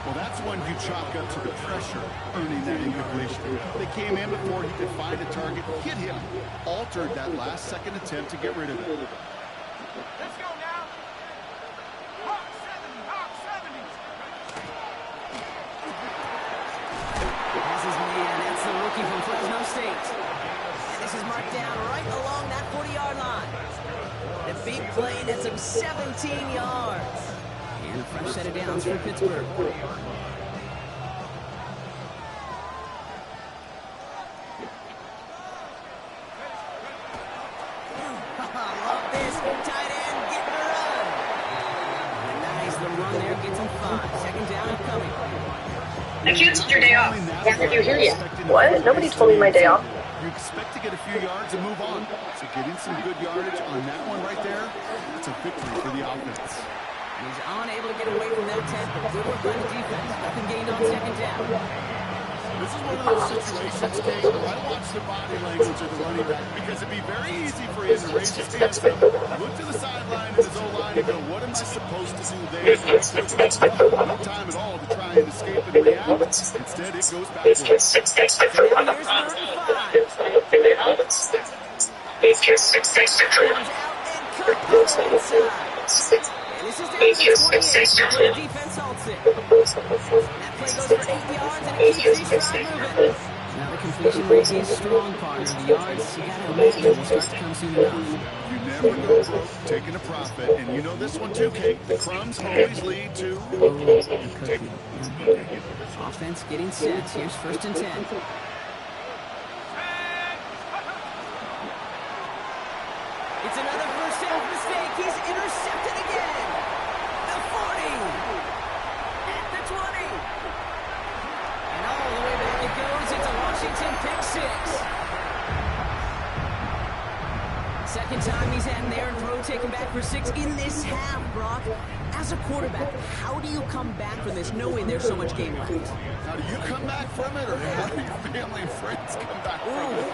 Well, that's one you chalk up to the pressure, earning that incompletion. They came in before he could find a target, hit him, altered that last-second attempt to get rid of it. Let's go now. Hawk 70, Hawk 70. This is man. That's the rookie from Fresno State. And this is marked down right along that 40-yard line. The big play nets him 17 yards. And a fresh set of downs for Pittsburgh. Love this. Tight end getting a run. And nice. The run there gets him 5. Second down and coming. I canceled your day off. Why aren't you here yet? What? Nobody told me my day off. You expect to get a few yards and move on. So getting some good yardage on that one right there, that's a victory for the offense. He's unable to get away from that 10. Good work by the defense. Nothing gained on second down. This is one of those situations, Kate, where I watch the body language of the running back because it'd be very easy for him to raise his hands up, look to the sideline of his O-line and go, what am I supposed to do there? No time at all to try and escape and react. Instead, it goes backwards. So now here's 35. Comes out and cut inside. And this is down to 28. The defense halts it. That play goes for 8 yards and it keeps these drive moving. Now the completion rate is strong, partner. The yards, you gotta imagine, will start to come soon enough. You never go broke taking a profit, and you know this one too, Kate. The crumbs always lead to... Offense getting set. Here's 1st and 10. It's another first down mistake. He's intercepted again. The 40. At the 20. And all the way back it goes. It's a Washington pick 6. Second time he's had an errant throw taken back for 6 in this half, Brock. As a quarterback, how do you come back from this knowing there's so much game left? How do you come back from it, or how do your family and friends come back from it?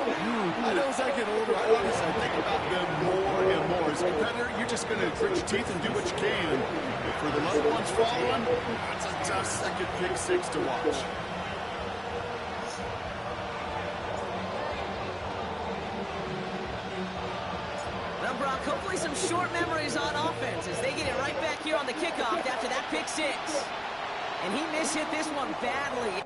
I know as I get older, I think about them more and more. As a competitor, you're just going to grit your teeth and do what you can. But for the loved ones following, it's a tough second pick 6 to watch. Well, Brock, hopefully some short memories on offense as they get it right back here on the kickoff after that pick 6. And he mishit this one badly.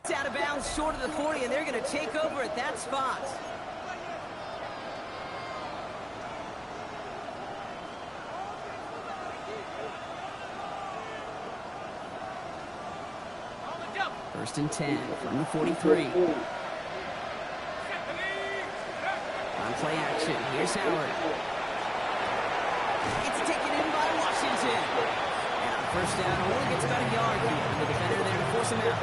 It's out of bounds short of the 40, and they're going to take over at that spot. First and 10 from the 43. On play action, here's Howard. It's taken in by Washington. And on first down, only gets about a yard here. The defender there to force him out.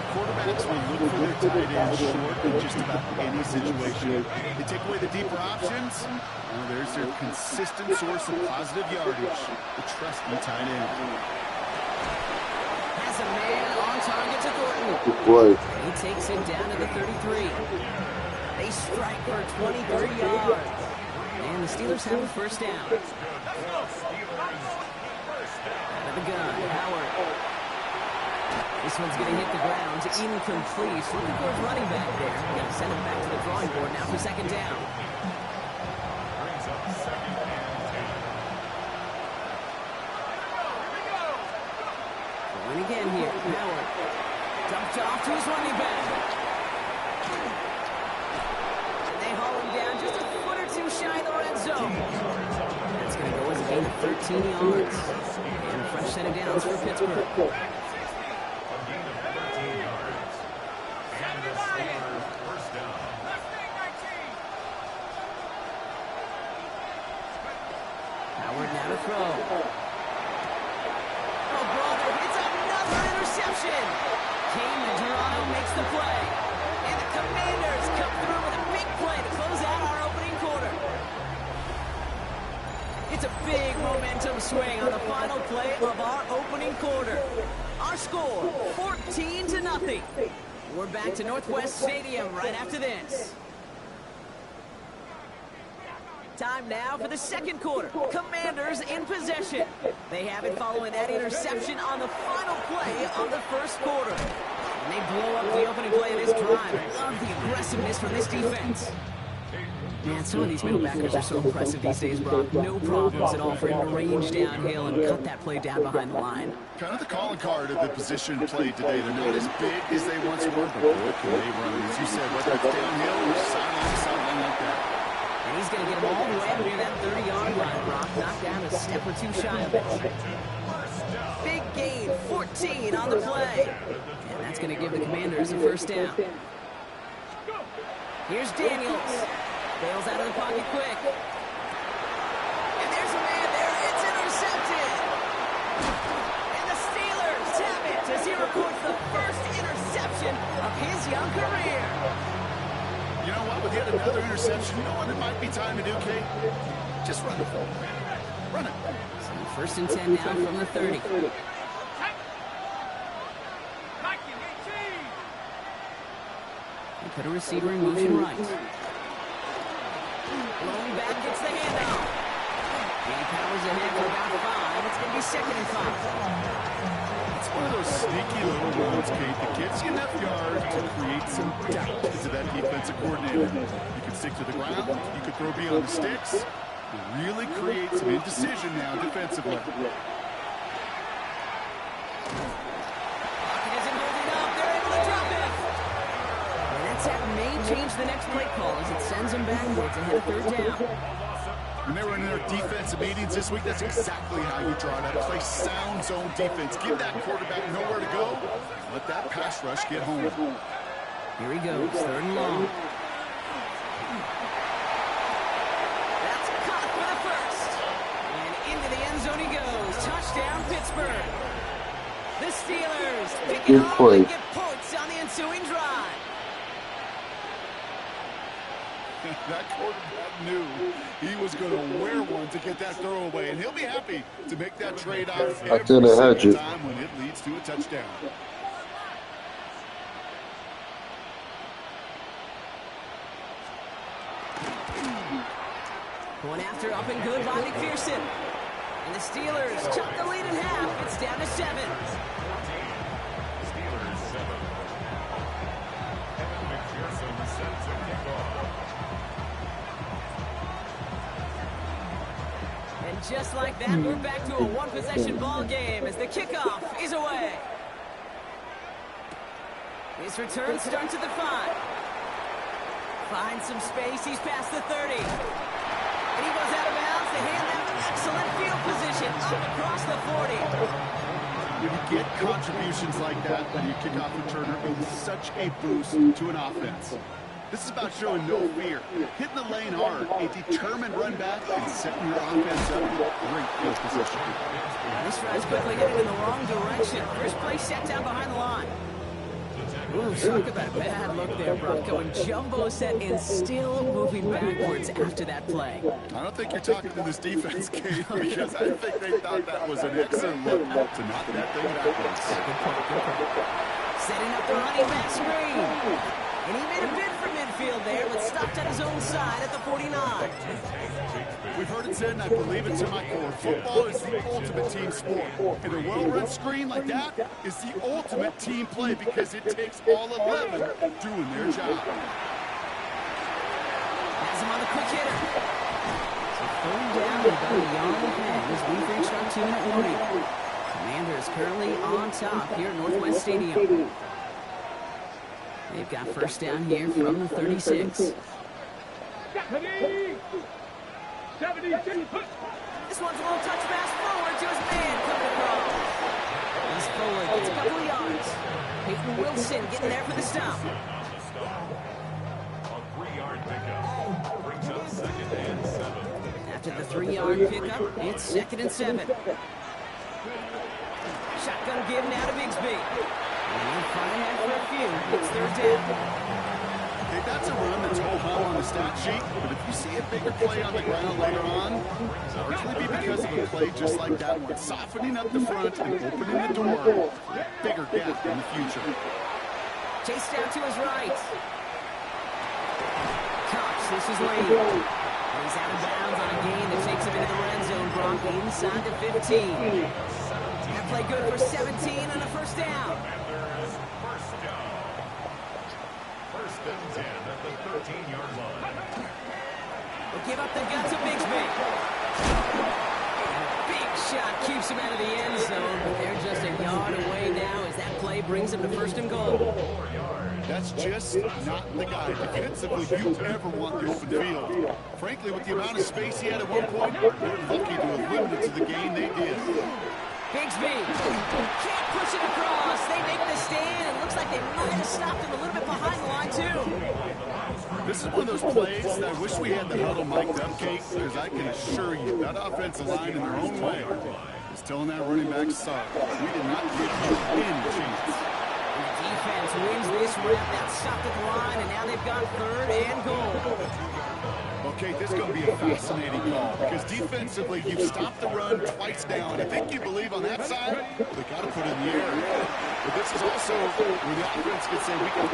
Quarterbacks will look for their tight end short in just about any situation. They take away the deeper options. Well, there's their consistent source of positive yardage. The trusty tight end. Has a man on target to Thornton. Good play. He takes it down to the 33. They strike for 23 yards. And the Steelers have a first down. Out of the gun, Howard. This one's going to hit the ground. Incomplete. Looking for his running back there. Going to send him back to the drawing board now for second down. Going again here. Howard. Dumped off to his running back. They haul him down just a foot or two shy of the red zone. That's going to go as a gain of 13 yards. And a fresh set of downs for Pittsburgh. Howard now to throw. Oh, brother, it's another interception. Kane Toronto makes the play. And the Commanders come through with a big play to close out our opening quarter. It's a big momentum swing on the final play of our opening quarter. Our score, 14-0. We're back to Northwest Stadium right after this. Time now for the second quarter. Commanders in possession. They have it following that interception on the final play of the first quarter. And they blow up the opening play of this drive. I love the aggressiveness from this defense. Man, some of these middle backers are so impressive these days, Brock. No problems at all for him to range downhill and cut that play down behind the line. Kind of the calling card of the position played today. They're not as big as they once were, but boy, can they run. As you said, whether it's downhill or sideline, something like that. And he's going to get him all the way up near that 30-yard line, Brock. Knocked down a step or two shy of it. Big gain, 14 on the play. And that's going to give the Commanders a first down. Here's Daniels. Bails out of the pocket quick. And there's a man there. It's intercepted. And the Steelers have it as he records the first interception of his young career. You know what? With yet another interception, you know what it might be time to do, Kate? Just run it. Run it. So first and 10 now from the 30. They put a receiver in motion right. Long back gets the handoff. And he powers ahead for about 5. It's going to be 2nd and 5. It's one of those sneaky little runs, Kate, that gives you enough yards to create some doubt into that defensive coordinator. You can stick to the ground. You can throw beyond the sticks. It really create some indecision now defensively. Pocket isn't holding up. They're able to drop it. And that sack may change the next play call as it sends them backwards ahead of 3rd down. When they were in their defensive meetings this week, that's exactly how you draw that. Play sound zone defense. Give that quarterback nowhere to go. Let that pass rush get home. Here he goes, 3rd and long. That's caught for the first. And into the end zone he goes. Touchdown, Pittsburgh. The Steelers pick it off and get points on the ensuing drive. That quarterback knew he was going to wear one to get that throw away, and he'll be happy to make that trade-off every single time when it leads to a touchdown. Going after up and good by McPherson. And the Steelers chop the lead in half. It's down to 7. Steelers 7. Kevin McPherson sets a kickoff. And just like that, we're back to a one-possession ball game as the kickoff is away. His return starts at the 5. Finds some space. He's past the 30. And he goes out of bounds to hand them excellent field position up across the 40. When you get contributions like that when you kick off returner, it is such a boost to an offense. This is about showing no fear, hitting the lane hard, a determined run back, and setting your offense up with great field position. This drive's quickly headed in the wrong direction. First play set down behind the line. Ooh, talk about a bad look there, Brock. Going jumbo set and still moving backwards after that play. I don't think you're talking to this defense, Kate, because I think they thought that was an excellent look to knock that thing backwards. Good point. Setting up the running back screen. And he made a bid for midfield there, but stopped at his own side at the 49. We've heard it said, and I believe it to my core, football is the ultimate team sport. And a well-run screen like that is the ultimate team play because it takes all 11 doing their job. Has him on the quick hitter. So 3rd down and about a yard ahead as we've reached our 2-minute warning. Commanders currently on top here at Northwest Stadium. They've got first down here from the 36. 76. This one's a little touch pass forward to his man coming across. He's forward, gets a couple of yards. Peyton Wilson getting there for the stop. A 3-yard pickup brings up 2nd and 7. After the 3-yard pickup, it's 2nd and 7. Shotgun give now to Bigsby. And front ahead for a few. It's 3rd down. Okay, that's a run that's ho-hum on the stat sheet, but if you see a bigger play on the ground later on, it's largely be because of a play just like that one, softening up the front and opening the door for a bigger gap in the future. Chase down to his right. Cox, this is Lane. And he's out of bounds on a gain that takes him into the red zone. Gronk inside the 15. That play good for 17 and a first down. First and 10 at the 13-yard line. We'll give up the gut to Bigsby. Big shot keeps him out of the end zone, but they're just a yard away now as that play brings him to first and goal. That's just not the guy defensively you ever want the open field. Frankly, with the amount of space he had at one point, they're lucky to have limited to the game they did. Bigsby can't push it across. They make the stand. It looks like they might have stopped him a little bit behind the line, too. This is one of those plays that I wish we had the huddle mic'd up, Kate, because I can assure you that offensive line in their own way is telling that running back, sorry, we did not give you any chance. The defense wins this rep. That stopped at the line, and now they've got third and goal. Okay, this is going to be a fascinating call because defensively you've stopped the run twice now, and I think you believe on that side they got to put it in the air. But this is also where the offense can say we can.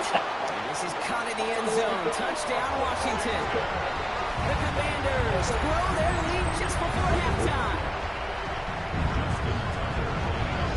This is caught in the end zone. Touchdown, Washington. The Commanders grow their lead just before halftime.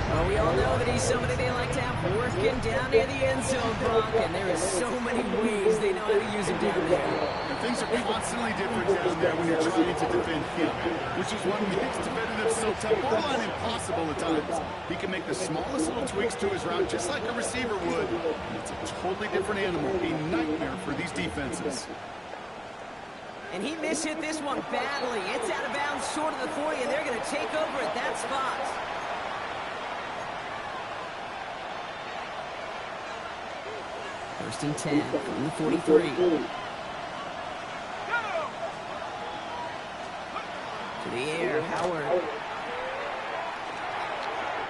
Well, we all know that he's somebody they like to have working down near the end zone, Gronk, and there is so many ways they know how to use him down there. And things are constantly different down there when you're trying to defend him, which is what makes defending so tough, borderline impossible at times. He can make the smallest little tweaks to his route, just like a receiver would. And it's a totally different animal, a nightmare for these defenses. And he mishit this one badly. It's out of bounds short of the 40, and they're going to take over at that spot. First and 10 from the 43. To the air, Howard.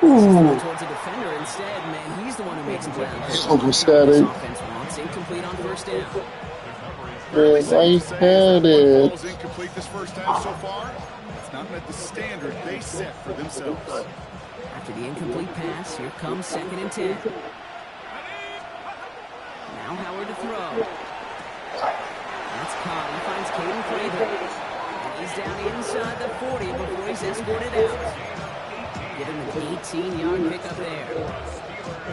Towards a defender instead, man. He's the one who makes him ground. So pathetic. Offense wants incomplete on first down. Man, I had it. Ball's incomplete this first half so far. It's not met the standard they set for themselves. After the incomplete pass, here comes second and 10. Now Howard to throw. That's caught. He finds Caden Prather. And he's down inside the 40 before he's escorted out. Give him an 18-yard pickup there.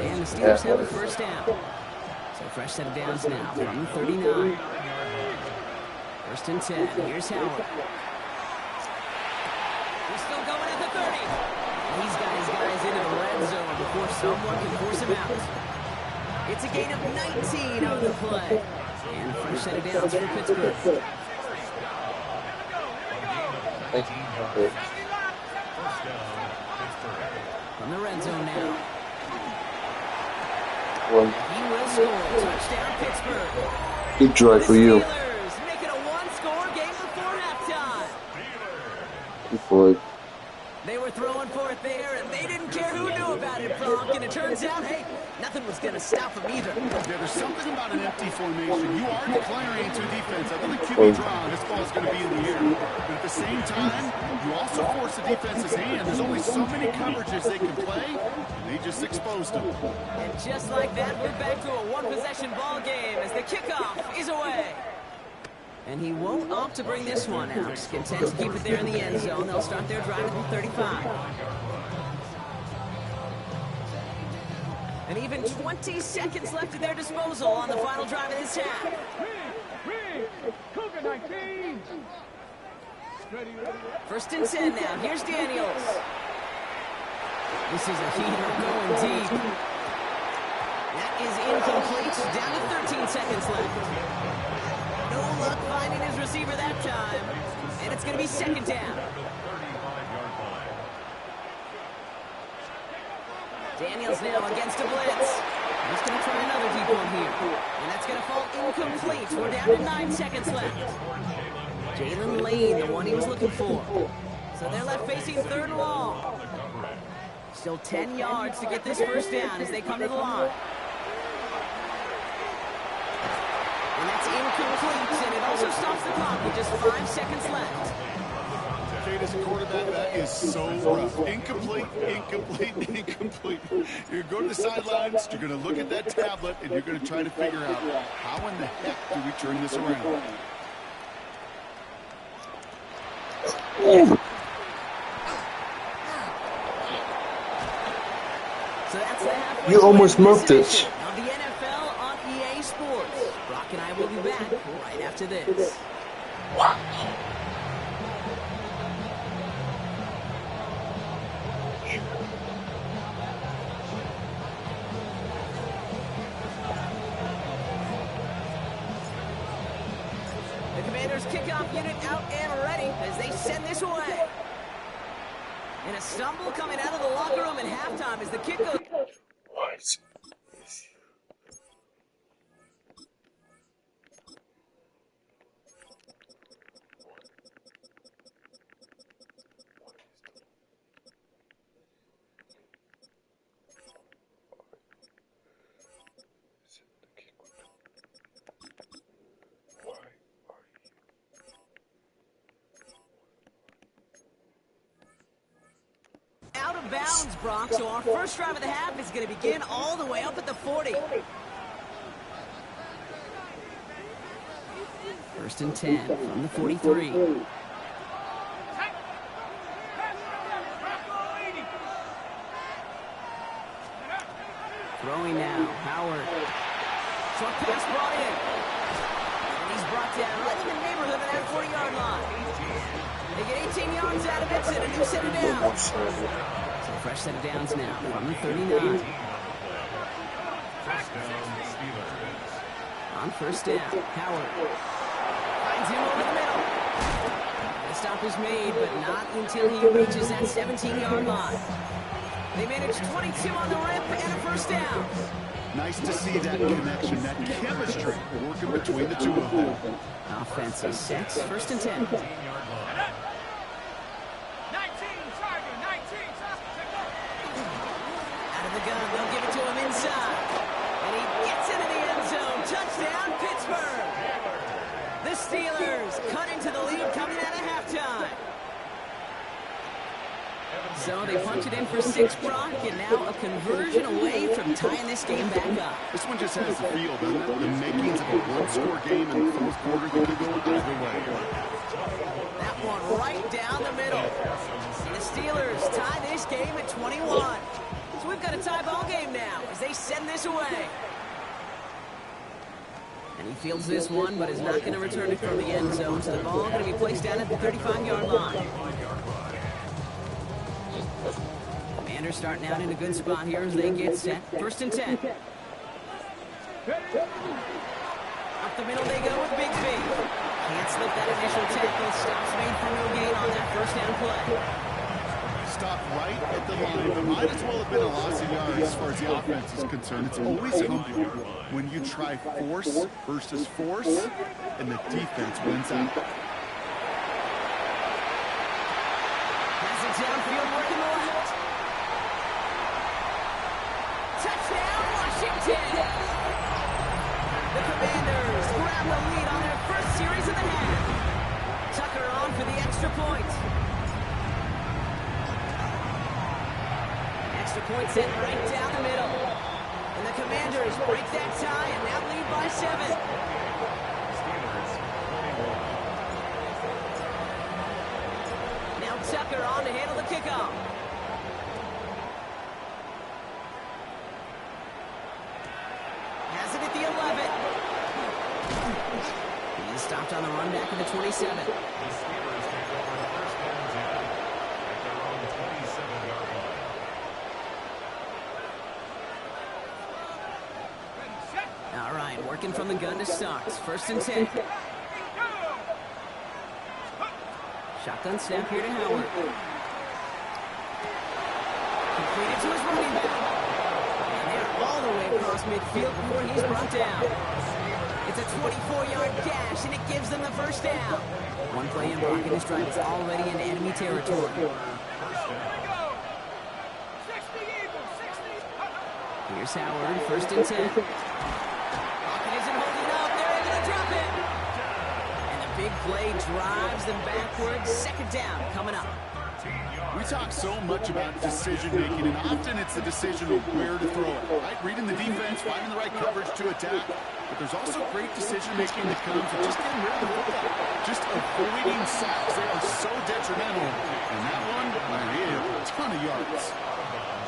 And the Steelers have a first down. So fresh set of downs now from the 39. First and 10. Here's Howard. He's still going at the 30. He's got his guys into the red zone before someone can force him out. It's a gain of 19 on the play. And a fresh set of downs for Pittsburgh. From the red zone now. He will score. Touchdown, Pittsburgh. Good drive for you. Steelers make it a one-score game before halftime. Good boy. They were throwing for it there, and they didn't care who knew about it, Gronk. And it turns out, hey, nothing was going to stop them either. Yeah, there's something about an empty formation. You are declaring to defense, I think the QB draw, this ball's going to be in the air. But at the same time, you also force the defense's hand. There's only so many coverages they can play, and they just exposed them. And just like that, we're back to a one-possession ball game as the kickoff is away. And he won't opt to bring this one out. Content to keep it there in the end zone. They'll start their drive at the 35. And even 20 seconds left at their disposal on the final drive of this half. First and 10 now. Here's Daniels. This is a heater going deep. That is incomplete. Down to 13 seconds left. No luck finding his receiver that time. And it's going to be second down. Daniels now against a blitz. He's going to try another deep one here. And that's going to fall incomplete. We're down to 9 seconds left. Jalen Lane, the one he was looking for. So they're left facing third and long. Still 10 yards to get this first down as they come to the line. And that's incomplete, and it also stops the clock with just 5 seconds left. Kate, as a quarterback, that is so rough. Incomplete, incomplete, incomplete. You're going to the sidelines, you're going to look at that tablet, and you're going to try to figure out how in the heck do we turn this around. So that's the halfway You almost point muffed it. of the NFL on EA Sports. Brock and I will be back right after this. The Commanders' kickoff unit out and ready as they send this away. And a stumble coming out of the locker room at halftime as the kick goes. What? Out of bounds, Brock. So our first drive of the half is going to begin all the way up at the 40. First and 10 from the 43. Throwing now, Howard. Short pass brought in. And he's brought down right in the neighborhood of that 40-yard line. They get 18 yards out of it and a new set of downs. So fresh set of downs now from the 39. First down, Steelers. On first down, Howard finds him over the middle. The stop is made, but not until he reaches that 17-yard line. They manage 22 on the rip and a first down. Nice to see that connection, that chemistry working between the two of them. Offense is set. First and 10. Out of the gun, they'll give it to him inside. And he gets into the end zone. Touchdown, Pittsburgh. The Steelers cut into the lead coming out of halftime. So they punch it in for 6, Brock, and now a conversion away from tying this game back up. This one just has the feel, doesn't it? The makings of a one-score game in the fourth quarter that could go either way. That one right down the middle. And the Steelers tie this game at 21. So we've got a tie ball game now as they send this away. And he fields this one, but is not going to return it from the end zone. So the ball going to be placed down at the 35-yard line. Commanders starting out in a good spot here as they get set. First and 10. Up the middle they go with Bigsby. Can't slip that initial tackle. Stops made for no gain on that first down play. Stop right at the line, but might as well have been a loss of yards as far as the offense is concerned. It's always humbling when you try force versus force, and the defense wins out. Has it downfield working the left. Touchdown, Washington! The Commanders grab the lead on their first series of the half. Tucker on for the extra point. Extra point set right down the middle. And the Commanders break that tie and now lead by 7. Now Tucker on to handle the kickoff. Has it at the 11. He's stopped on the run back at the 27. The Steelers take over first down and 10 at their own 27-yard line. All right, working from the gun to start. First and 10. Shotgun snap here to Howard. Completed to his running back. And they're all the way across midfield before he's brought down. It's a 24-yard dash, and it gives them the first down. One play in blocking this drive is already in enemy territory. Here's Howard, first and 10. Pocket isn't holding up. They're able to drop it. play drives them backwards. Second down coming up. We talk so much about decision-making, and often it's the decision of where to throw it, right? Reading the defense, finding the right coverage to attack. But there's also great decision-making that comes with just getting rid of the football, just avoiding sacks. They are so detrimental. And that one, a ton of yards.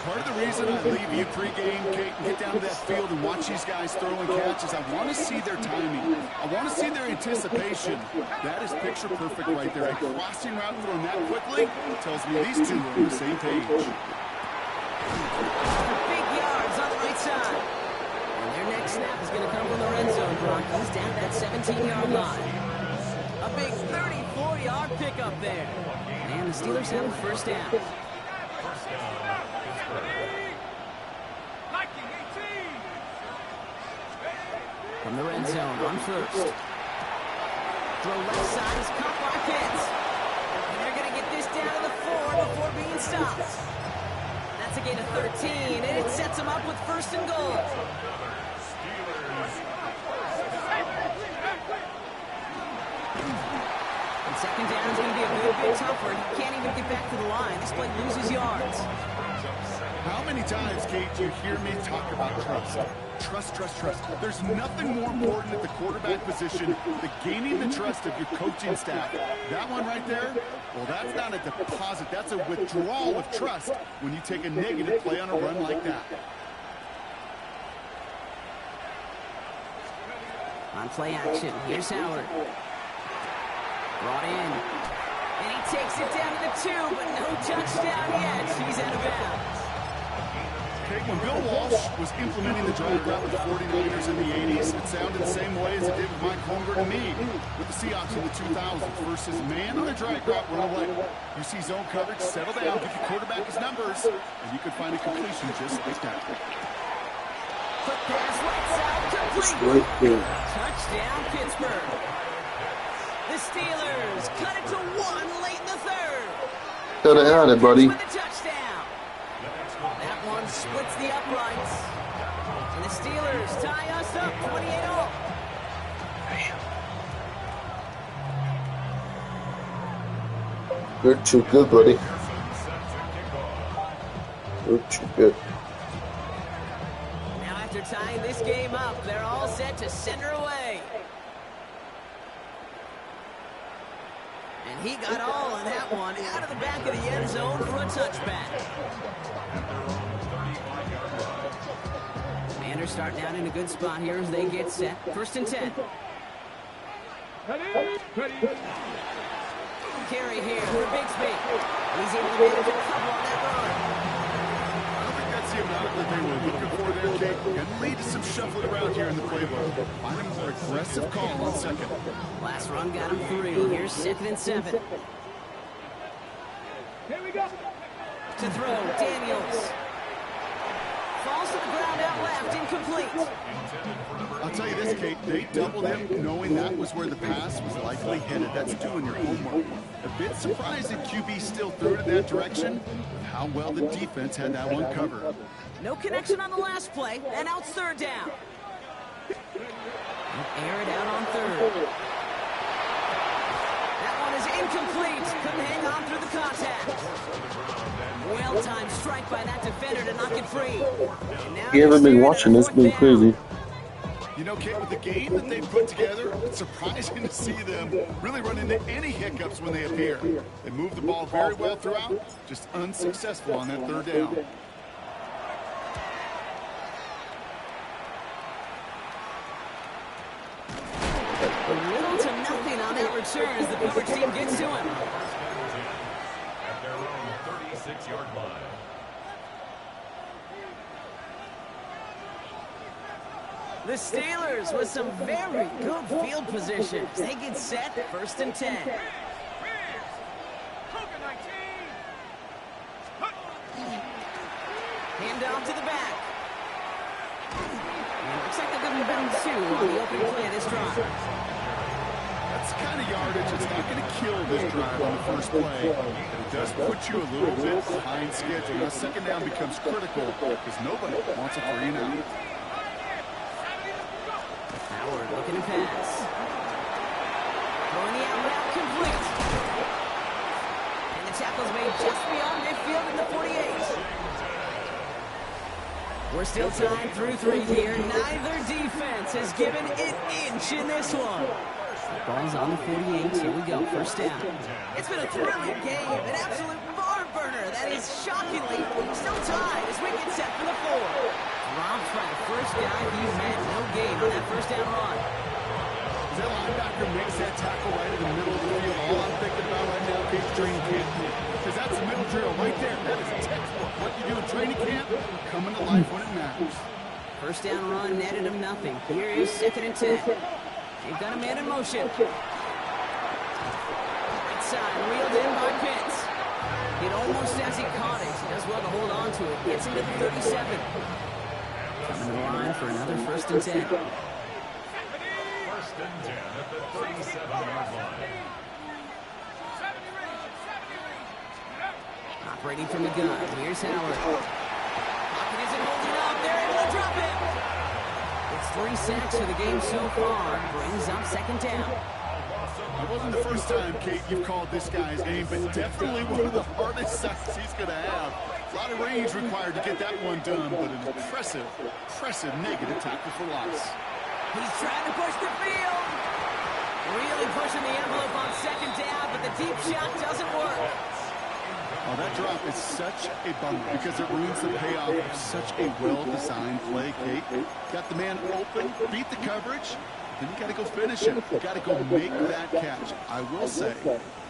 Part of the reason I leave you pregame, Kate, and get down to that field and watch these guys throw and catch is I want to see their timing. I want to see their anticipation. That is picture perfect right there. A crossing route thrown that quickly tells me these two are on the same page. Big yards on the right side. And their next snap is going to come from the red zone. Broncos down that 17-yard line. A big 34-yard pickup there. And the Steelers have a first down. From the red zone on first. Throw left side is caught by Pitts. And they're going to get this down to the 4 before being stopped. That's a gain of 13, and it sets them up with first and goal. And second down is going to be a bit tougher. He can't even get back to the line. This play loses yards. How many times, Kate, do you hear me talk about trust? Trust, trust, trust. There's nothing more important at the quarterback position than gaining the trust of your coaching staff. That one right there, well, that's not a deposit. That's a withdrawal of trust when you take a negative play on a run like that. On play action, here's Howard. Brought in. And he takes it down to the 2, but no touchdown yet. He's out of bounds. Okay, when Bill Walsh was implementing the drag route with the 49ers in the 80s, it sounded the same way as it did with Mike Holmgren and me with the Seahawks in the 2000s versus man on the drag route, run away. You see zone coverage, settle down, give your quarterback his numbers, and you can find a completion just like that. Quick pass, right side, complete. Touchdown, Pittsburgh. The Steelers cut it to 1 late in the third. Gotta add it, buddy. With the touchdown. That one splits the uprights. And the Steelers tie us up 28-all. You're too good, buddy. You're too good. Now after tying this game up, they're all set to send her away. And he got all of that one out of the back of the end zone for a touchback. Commanders starting out in a good spot here as they get set. First and 10. Carry here for Bigsby. He's able to manage a couple on that run. I don't think that's the amount that they were looking for there, Kate. Going to lead to some shuffling around here in the playbook. Find a more aggressive call on second. Last run got him 3. Here's 2nd and 7. Here we go. To throw, Daniels. Falls to the ground out left, incomplete. I'll tell you this, Kate, they doubled him knowing that was where the pass was likely headed. That's doing your homework. A bit surprising QB still threw it in that direction with how well the defense had that one covered. No connection on the last play, and out 3rd down. Air it out on 3rd. That one is incomplete. Couldn't hang on through the contact. Well-timed strike by that defender to knock it free. You haven't been watching this, been crazy. You know, Kate, with the game that they've put together, it's surprising to see them really run into any hiccups when they appear. They move the ball very well throughout, just unsuccessful on that 3rd down. Little to nothing on that return as the coverage team gets to him. At their own 36-yard line. The Steelers with some very good field positions. They get set, 1st and 10. Hand off to the back. And it looks like they're going to be bound 2 on the opening play of this drive. That's the kind of yardage that's not going to kill this drive on the first play. It does put you a little bit behind schedule. Now, 2nd down becomes critical because nobody wants a 3 and out. Howard looking to pass. Throwing the out tackle's made just beyond midfield in the 48. We're still tied through 3 here. Neither defense has given an inch in this one. Ball's on the 48. Here we go. First down. It's been a thrilling game. An absolute barn burner. That is shockingly still tied as we get set for the 4. Dropped by the first guy he met. No gain on that first down run. That linebacker makes that tackle right in the middle of the field. All I'm thinking about right now is training camp. Because that's a middle drill right there. That is a textbook. What you do in training camp, coming to life when it matters. First down run netted him nothing. Here is 2nd and 10. They've got a man in motion. Right side, reeled in by Pitts. It almost as he caught it. He does well to hold on to it. Gets him to the 37. Coming to the line for another 1st and 10. 1st and 10 at the 37-yard line. Operating from the gun. Here's Howard. Pocket isn't holding up. They're able to drop him. It's 3 sacks for the game so far. Brings up 2nd down. It wasn't the first time, Kate, you've called this guy's name, but definitely one of the hardest sacks he's going to have. A lot of range required to get that one done, but an impressive negative tackle for loss. He's trying to push the field. Really pushing the envelope on 2nd down, but the deep shot doesn't work. Oh, that drop is such a bummer because it ruins the payoff of such a well-designed play, Kate. Got the man open, beat the coverage, then you got to go finish it. You got to go make that catch. I will say,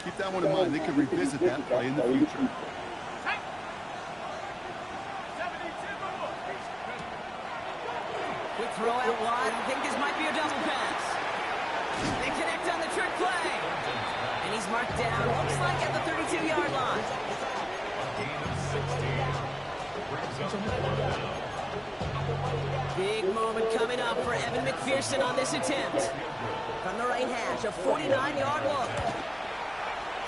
keep that one in mind. They can revisit that play in the future. Quick throw out wide. I think this might be a double pass. They connect on the trick play. And he's marked down, looks like at the 32-yard line. Big moment coming up for Evan McPherson on this attempt. From the right hash, a 49-yard look.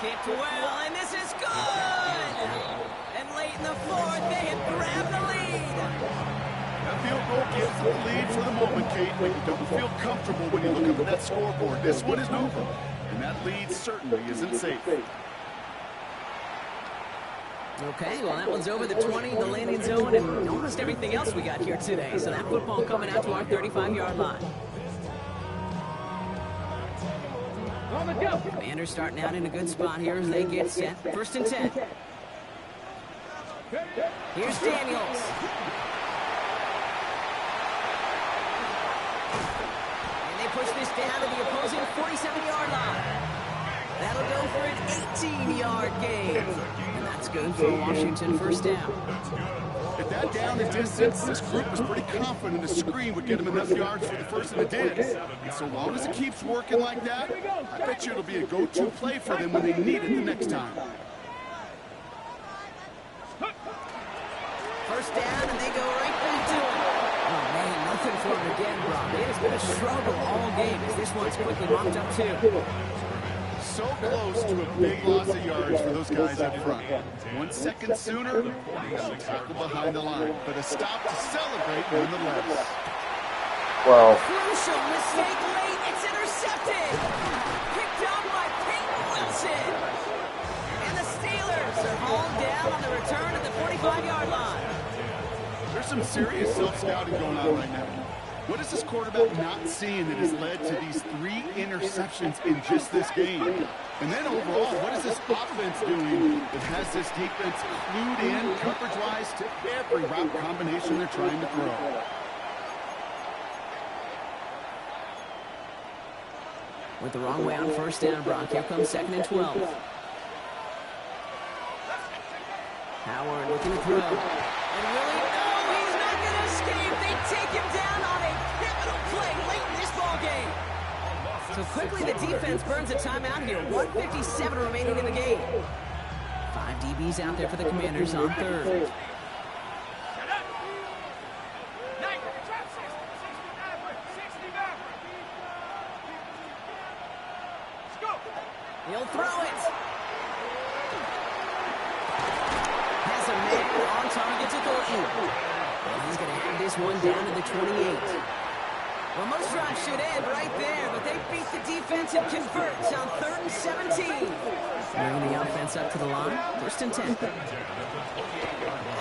Kicked well, and this is good! And late in the 4th, they had grabbed the lead. That field goal gives the lead for the moment, Kate, but you don't feel comfortable when you look up at that scoreboard. This one is over, and that lead certainly isn't safe. Okay, well, that one's over the 20, the landing zone, and almost everything else we got here today. So that football coming out to our 35-yard line. Commanders starting out in a good spot here as they get set. 1st and 10. Here's Daniels. And they push this down to the opposing 47-yard line. That'll go for an 18-yard gain. And that's good for Washington. 1st down. At that down and distance, this group was pretty confident a screen would get them enough yards for the first and it did. And so long as it keeps working like that, I bet you it'll be a go-to play for them when they need it the next time. 1st down, and they go right back to it. Oh, man, nothing for him again, Brock. It has been a struggle all game as this one's quickly mopped up, too. So close to a big loss of yards for those guys up front. 1 second sooner, and a tackle behind the line. But a stop to celebrate nonetheless. Wow. Crucial mistake late. It's intercepted. Picked up by Peyton Wilson. And the Steelers are hauled down on the return at the 45-yard line. There's some serious self-scouting going on right now. What is this quarterback not seeing that has led to these 3 interceptions in just this game? And then overall, what is this offense doing that has this defense clued in coverage-wise to every route combination they're trying to throw? Went the wrong way on 1st down, Brock. Here comes 2nd and 12. Howard looking to throw. And really, no, he's not going to escape. They take him down on a pivotal play late in this ball game. So quickly the defense burns a timeout here. 1:57 remaining in the game. 5 DBs out there for the Commanders on 3rd. He'll throw it. Has a man on target to Thornton. And he's going to have this one down to the 28. Well, most drives should end right there, but they beat the defense and converts on 3rd and 17. Bringing the offense offense up to the line. 1st and 10. Out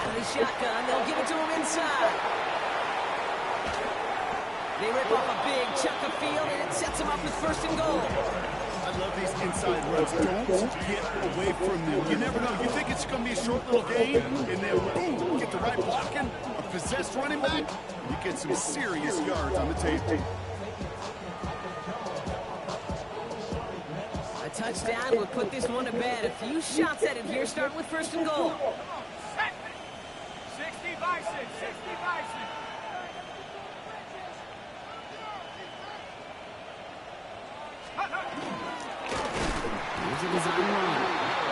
of the shotgun, they'll give it to him inside. They rip off a big chunk of field, and it sets them up with 1st and goal. I love these inside runs. Don't get away from them. You never know. You think it's going to be a short little game, and then boom, get the right blocking, a possessed running back, you get some serious yards on the table. A touchdown would put this one to bed. A few shots at it here, starting with 1st and goal. 60-6. Here's a design run.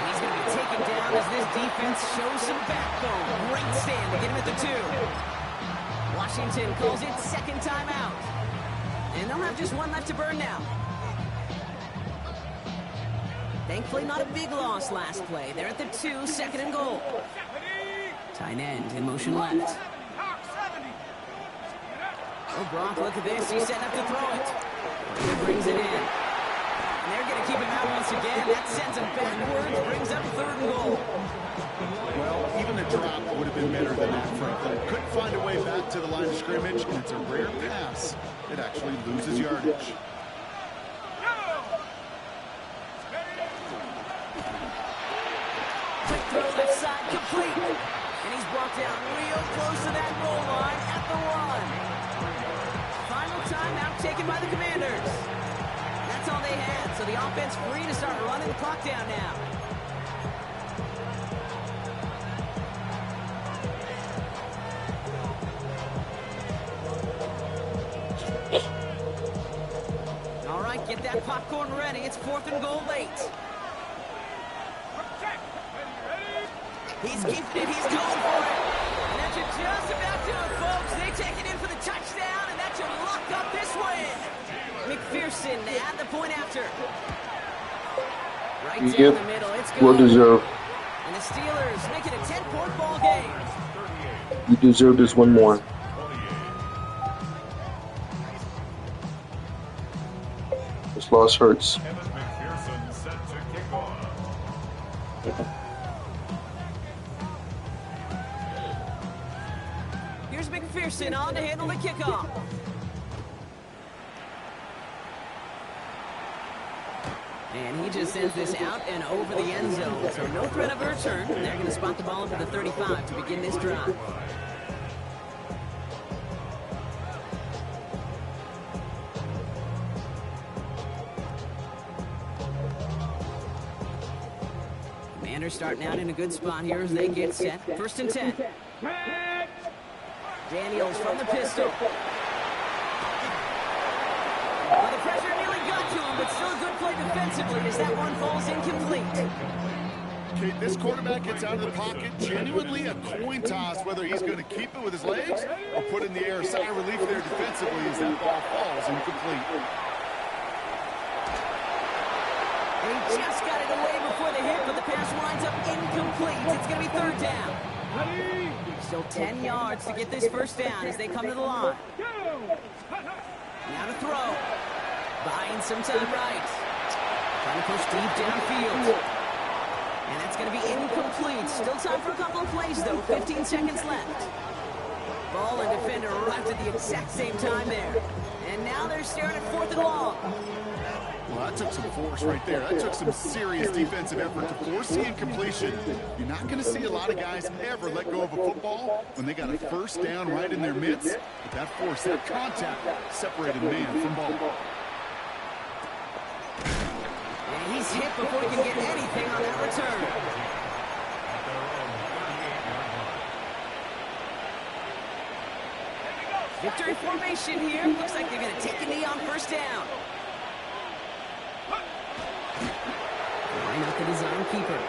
He's going to be taken down as this defense shows some backbone. Great stand to get him at the 2. Washington calls it 2nd timeout. And they'll have just one left to burn now. Thankfully, not a big loss last play. They're at the 2, 2nd and goal. Tight end in motion left. Oh, Brock, look at this. He's set up to throw it. He brings it in. And they're going to keep him out once again. That sends him backwards, brings up 3rd and goal. Well, even a drop would have been better than that, frankly. Couldn't find a way back to the line of scrimmage, and it's a rare pass that actually loses yardage. Quick throw left side, complete. And he's brought down real close to that goal line at the 1. Final timeout taken by the Commanders. That's all they had, so the offense free to start running the clock down now. All right, get that popcorn ready. It's 4th and goal late. He's keeping it. He's going for it. And that should just about do it, folks. They take it in for the touchdown, and that should lock up this win. McPherson at the point after. Right down the middle. It's good. Well deserved. And the Steelers make it a 10-point ball game. You deserve this one more. This loss hurts. Kevin McPherson set to kick off. Here's McPherson on to handle the kickoff. And he just sends this out and over the end zone. So no threat of a return. And they're going to spot the ball up at the 35 to begin this drive. Commanders starting out in a good spot here as they get set. 1st and 10. Daniels from the pistol. Well, the pressure nearly got to him, but still a good play defensively as that one falls incomplete. Okay, this quarterback gets out of the pocket, genuinely a coin toss whether he's going to keep it with his legs or put it in the air. Sigh of relief there defensively as that ball falls incomplete. And he just got it away before the hit, but the pass winds up incomplete. It's going to be 3rd down. Still 10 yards to get this 1st down as they come to the line. Now to throw. Buying some time right. Trying to push deep downfield. And that's going to be incomplete. Still time for a couple of plays, though. 15 seconds left. Ball and defender arrived at the exact same time there. And now they're staring at 4th and long. Well, that took some force right there. That took some serious defensive effort to force the incompletion. You're not going to see a lot of guys ever let go of a football when they got a 1st down right in their midst. But that force, that contact, separated man from ball. And he's hit before he can get anything on that return. Victory formation here. Looks like they're going to take a knee on 1st down. Line up the design keeper.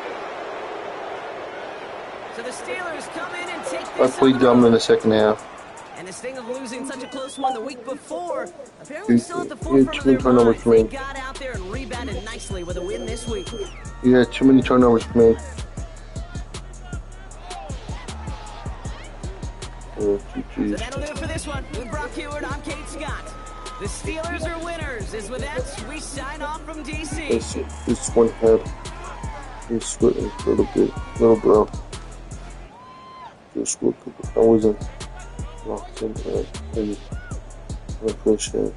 So the Steelers come in and take this. I played dumb in the 2nd half. And the sting of losing such a close one the week before, apparently still at the forefront of too many their turnovers minds. for They me. got out there and rebounded nicely with a win this week. You had too many turnovers for me. Oh, So geez. that'll do it for this one. With Brock Heward, I'm Kate Scott. The Steelers are winners. As with that, we sign off from D.C. This one had He's sweating a little bit, little bro. Just I wasn't locked in. I appreciate it.